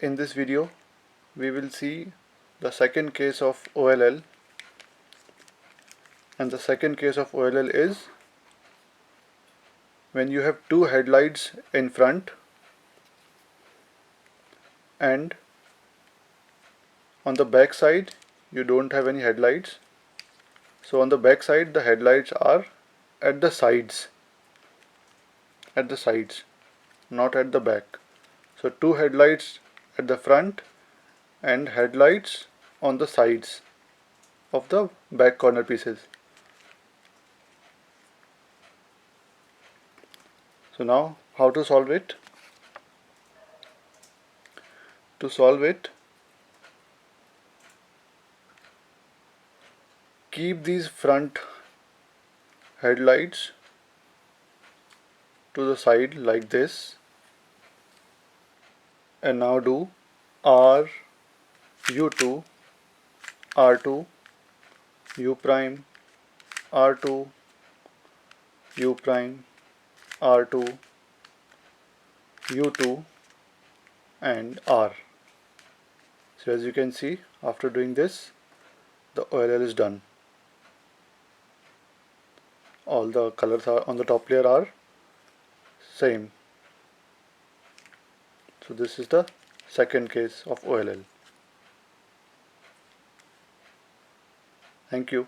In this video we will see the second case of OLL, and the second case of OLL is when you have two headlights in front and on the back side you don't have any headlights. So on the back side the headlights are at the sides, not at the back. So two headlights at the front and headlights on the sides of the back corner pieces. So now how to solve it? To solve it, keep these front headlights to the side like this, and now do R, U2, R2, U prime, R2, U prime, R2, U2 and R. So as you can see, after doing this, the OLL is done. All the colors are on the top layer are same. So this is the second case of OLL. Thank you.